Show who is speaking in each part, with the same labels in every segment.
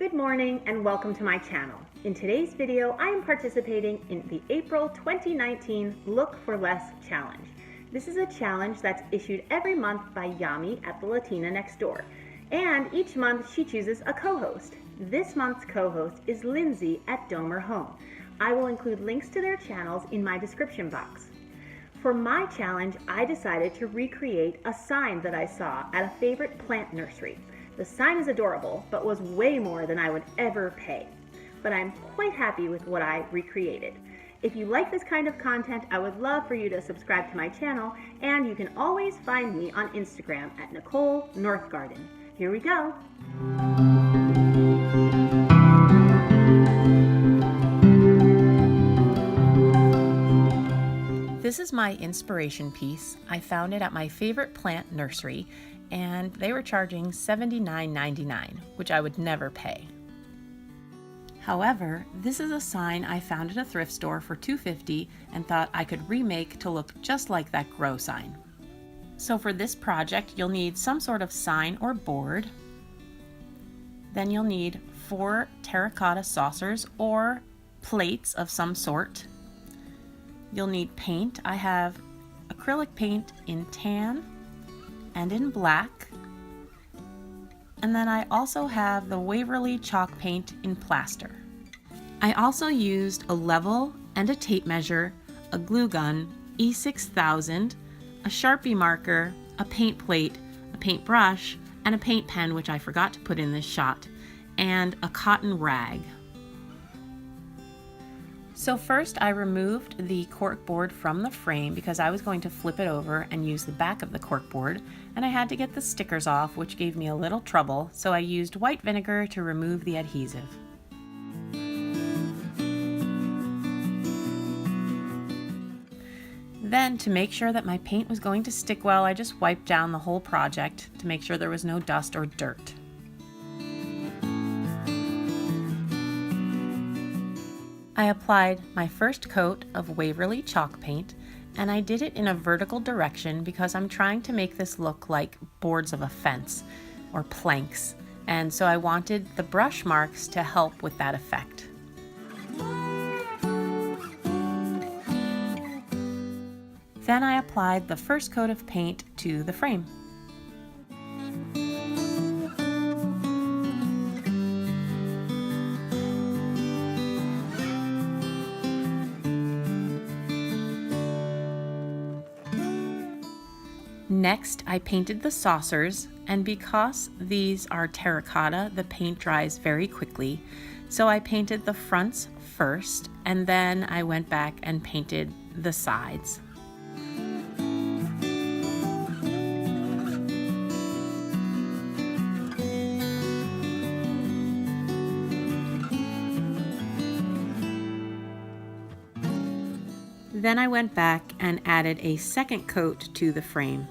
Speaker 1: Good morning and welcome to my channel. In today's video, I am participating in the April 2019 Look for Less Challenge. This is a challenge that's issued every month by Yami at the Latina Next Door. And each month she chooses a co-host. This month's co-host is Lindsay at Domer Home. I will include links to their channels in my description box. For my challenge, I decided to recreate a sign that I saw at a favorite plant nursery. The sign is adorable, but was way more than I would ever pay. But I'm quite happy with what I recreated. If you like this kind of content, I would love for you to subscribe to my channel, and you can always find me on Instagram at Nicole Northgarden. Here we go.
Speaker 2: This is my inspiration piece. I found it at my favorite plant nursery, and they were charging $79.99, which I would never pay. However, this is a sign I found at a thrift store for $2.50 and thought I could remake to look just like that grow sign. So for this project, you'll need some sort of sign or board. Then you'll need 4 terracotta saucers or plates of some sort. You'll need paint. I have acrylic paint in tan and in black. And then I also have the Waverly chalk paint in plaster. I also used a level and a tape measure, a glue gun, E6000, a Sharpie marker, a paint plate, a paintbrush, and a paint pen, which I forgot to put in this shot, and a cotton rag. So first I removed the cork board from the frame because I was going to flip it over and use the back of the cork board, and I had to get the stickers off, which gave me a little trouble, so I used white vinegar to remove the adhesive. Then, to make sure that my paint was going to stick well, I just wiped down the whole project to make sure there was no dust or dirt. I applied my first coat of Waverly chalk paint, and I did it in a vertical direction because I'm trying to make this look like boards of a fence or planks, and so I wanted the brush marks to help with that effect. Then I applied the first coat of paint to the frame. Next, I painted the saucers, and because these are terracotta, the paint dries very quickly. So I painted the fronts first, and then I went back and painted the sides. Then I went back and added a second coat to the frame.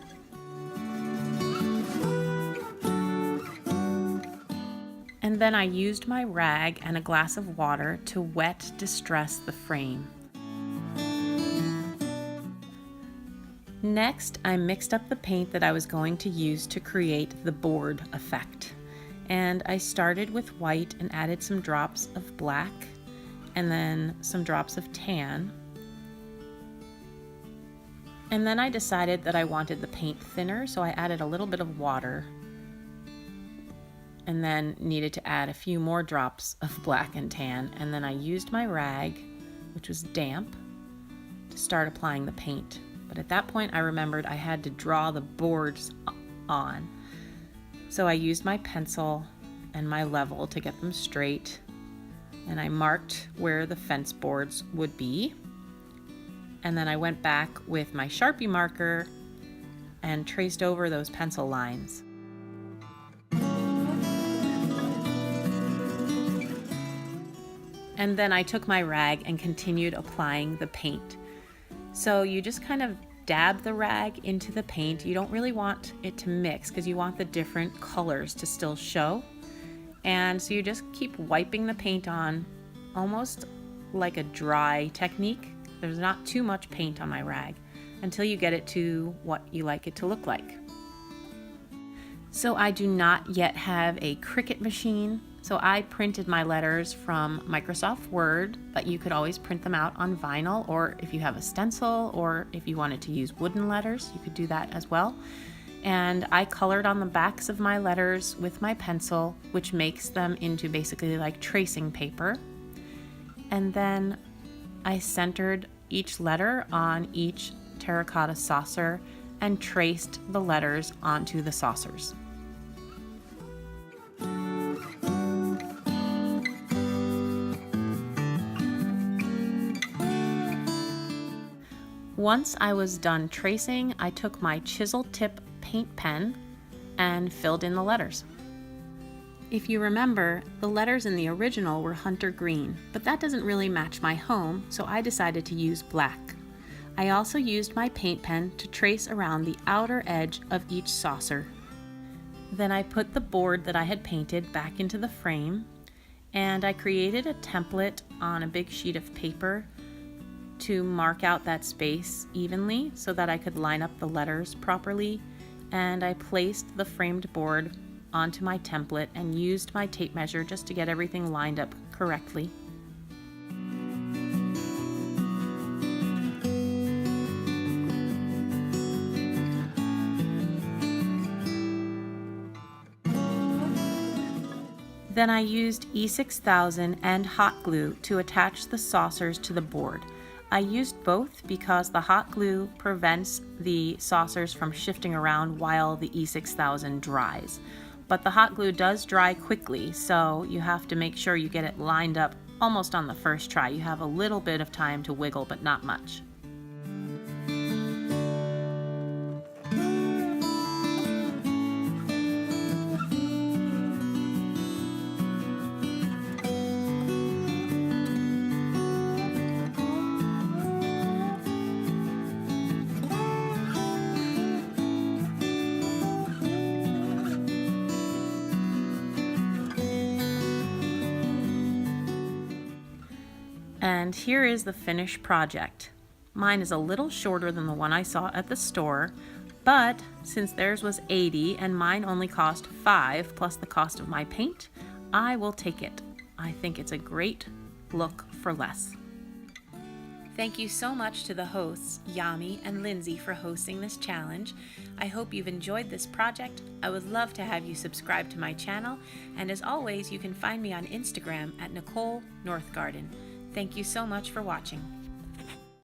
Speaker 2: And then I used my rag and a glass of water to wet distress the frame. Next, I mixed up the paint that I was going to use to create the board effect. And I started with white and added some drops of black and then some drops of tan. And then I decided that I wanted the paint thinner, so I added a little bit of water, and then needed to add a few more drops of black and tan, and then I used my rag, which was damp, to start applying the paint. But at that point I remembered I had to draw the boards on. So I used my pencil and my level to get them straight, and I marked where the fence boards would be. And then I went back with my Sharpie marker and traced over those pencil lines. And then I took my rag and continued applying the paint. So you just kind of dab the rag into the paint. You don't really want it to mix because you want the different colors to still show. And so you just keep wiping the paint on, almost like a dry technique. There's not too much paint on my rag until you get it to what you like it to look like. So I do not yet have a Cricut machine, So I printed my letters from Microsoft Word, but you could always print them out on vinyl, or if you have a stencil, or if you wanted to use wooden letters, you could do that as well. And I colored on the backs of my letters with my pencil, which makes them into basically like tracing paper. And then I centered each letter on each terracotta saucer and traced the letters onto the saucers. Once I was done tracing, I took my chisel tip paint pen and filled in the letters. If you remember, the letters in the original were hunter green, but that doesn't really match my home, so I decided to use black. I also used my paint pen to trace around the outer edge of each saucer. Then I put the board that I had painted back into the frame, and I created a template on a big sheet of paper to mark out that space evenly so that I could line up the letters properly, and I placed the framed board onto my template and used my tape measure just to get everything lined up correctly. Then I used E6000 and hot glue to attach the saucers to the board. I used both because the hot glue prevents the saucers from shifting around while the E6000 dries. But the hot glue does dry quickly, so you have to make sure you get it lined up almost on the first try. You have a little bit of time to wiggle, but not much. And here is the finished project. Mine is a little shorter than the one I saw at the store, but since theirs was $80 and mine only cost $5 plus the cost of my paint, I will take it. I think it's a great look for less. Thank you so much to the hosts, Yami and Lindsay, for hosting this challenge. I hope you've enjoyed this project. I would love to have you subscribe to my channel, and as always, you can find me on Instagram at Nicole Northgarden. Thank you so much for watching.